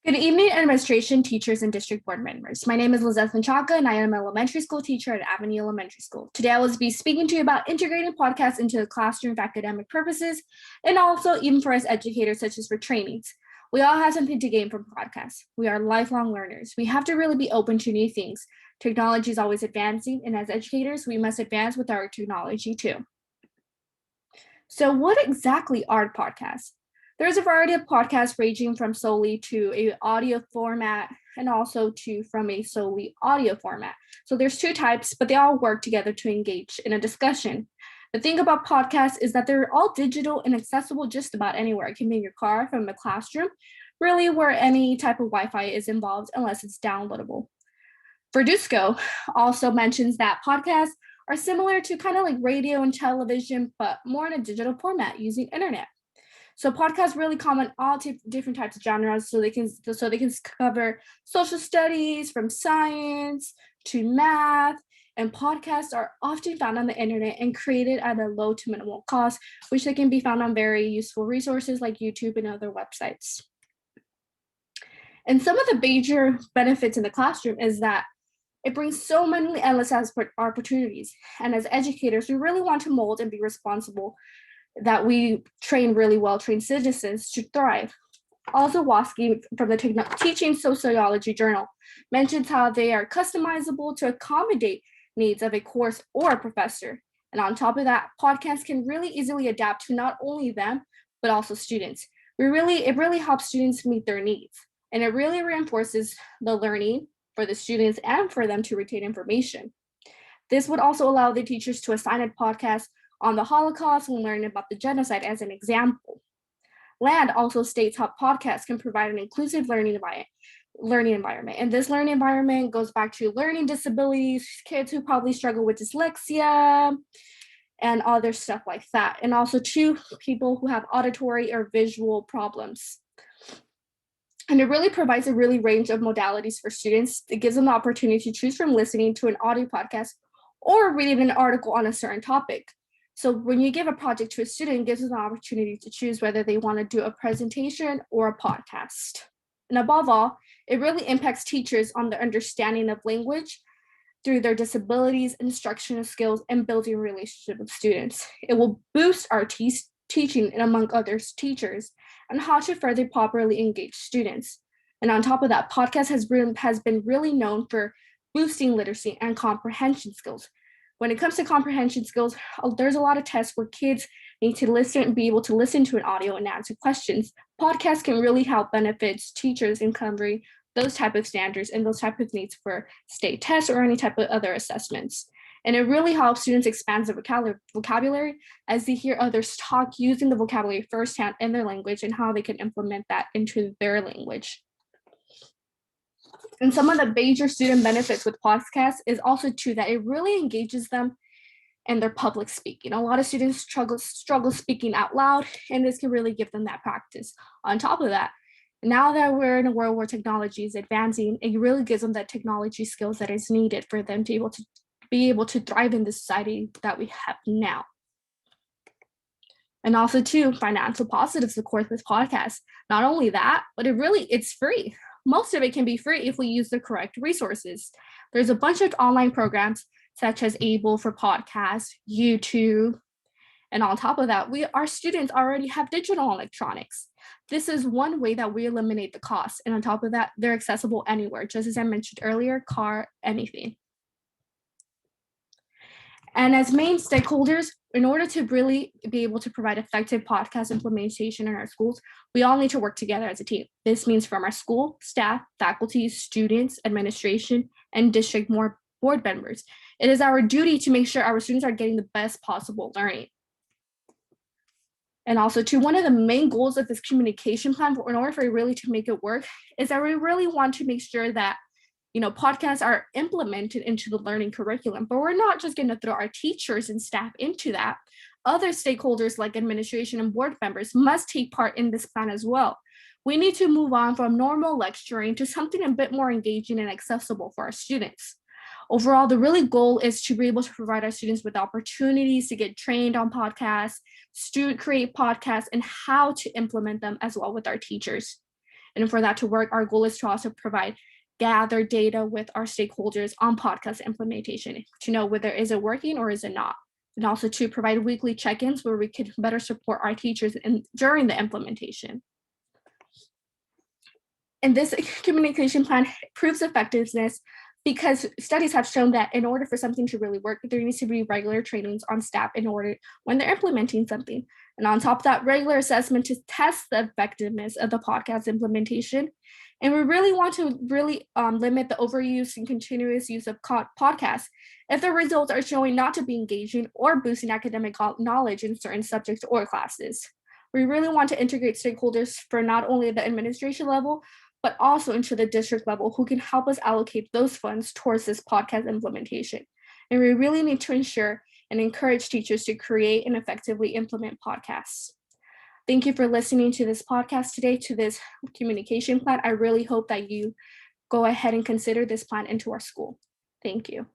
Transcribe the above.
Good evening, administration, teachers, and district board members. My name is Lizeth Menchaca, and I am an elementary school teacher at Avenue Elementary School. Today, I will be speaking to you about integrating podcasts into the classroom for academic purposes, and also even for us educators, such as for trainings. We all have something to gain from podcasts. We are lifelong learners. We have to really be open to new things. Technology is always advancing, and as educators, we must advance with our technology too. So what exactly are podcasts? There's a variety of podcasts ranging from solely to a audio format and also from a solely audio format. So there's two types, but they all work together to engage in a discussion. The thing about podcasts is that they're all digital and accessible just about anywhere. It can be in your car, from a classroom, really where any type of Wi-Fi is involved unless it's downloadable. Verduzco also mentions that podcasts are similar to kind of like radio and television, but more in a digital format using internet. So podcasts really comment all different types of genres, so they can cover social studies, from science to math, and podcasts are often found on the internet and created at a low to minimal cost, which they can be found on very useful resources like YouTube and other websites. And some of the major benefits in the classroom is that it brings so many endless opportunities. And as educators, we really want to mold and be responsible that we train really well-trained citizens to thrive. Also, Waski from the Teaching Sociology Journal mentions how they are customizable to accommodate needs of a course or a professor. And on top of that, podcasts can really easily adapt to not only them, but also students. It really helps students meet their needs. And it really reinforces the learning for the students and for them to retain information. This would also allow the teachers to assign a podcast on the Holocaust and learn about the genocide as an example. Land also states how podcasts can provide an inclusive learning environment. And this learning environment goes back to learning disabilities, kids who probably struggle with dyslexia, and other stuff like that. And also to people who have auditory or visual problems. And it really provides a really range of modalities for students. It gives them the opportunity to choose from listening to an audio podcast or reading an article on a certain topic. So when you give a project to a student, it gives them the opportunity to choose whether they want to do a presentation or a podcast. And above all, it really impacts teachers on their understanding of language through their disabilities, instructional skills, and building a relationship with students. It will boost our teaching and among others teachers and how to further properly engage students. And on top of that, podcast has been really known for boosting literacy and comprehension skills. When it comes to comprehension skills, there's a lot of tests where kids need to listen and be able to listen to an audio and answer questions. Podcasts can really help benefit teachers in covering those type of standards and those type of needs for state tests or any type of other assessments. And it really helps students expand the vocabulary as they hear others talk using the vocabulary firsthand in their language and how they can implement that into their language. And some of the major student benefits with podcasts is also too that it really engages them in their public speaking. A lot of students struggle speaking out loud, and this can really give them that practice. On top of that, now that we're in a world where technology is advancing, it really gives them that technology skills that is needed for them to be able to thrive in the society that we have now. And also too, financial positives, of course, with podcasts. Not only that, but it's free. Most of it can be free if we use the correct resources. There's a bunch of online programs such as Able for Podcasts, YouTube, and on top of that, our students already have digital electronics. This is one way that we eliminate the cost. And on top of that, they're accessible anywhere, just as I mentioned earlier, car, anything. And as main stakeholders, in order to really be able to provide effective podcast implementation in our schools, we all need to work together as a team. This means from our school, staff, faculty, students, administration, and district board members. It is our duty to make sure our students are getting the best possible learning. And also too, one of the main goals of this communication plan, in order for it really to make it work, is that we really want to make sure that podcasts are implemented into the learning curriculum, but we're not just going to throw our teachers and staff into that. Other stakeholders like administration and board members must take part in this plan as well. We need to move on from normal lecturing to something a bit more engaging and accessible for our students. Overall, the really goal is to be able to provide our students with opportunities to get trained on podcasts, create podcasts, and how to implement them as well with our teachers. And for that to work, our goal is to also gather data with our stakeholders on podcast implementation to know whether is it working or is it not. And also to provide weekly check-ins where we can better support our teachers during the implementation. And this communication plan proves effectiveness because studies have shown that in order for something to really work, there needs to be regular trainings on staff in order when they're implementing something. And on top of that, regular assessment to test the effectiveness of the podcast implementation. And we really want to limit the overuse and continuous use of podcasts if the results are showing not to be engaging or boosting academic knowledge in certain subjects or classes. We really want to integrate stakeholders for not only the administration level, but also into the district level who can help us allocate those funds towards this podcast implementation. And we really need to ensure and encourage teachers to create and effectively implement podcasts. Thank you for listening to this podcast today, to this communication plan. I really hope that you go ahead and consider this plan into our school. Thank you.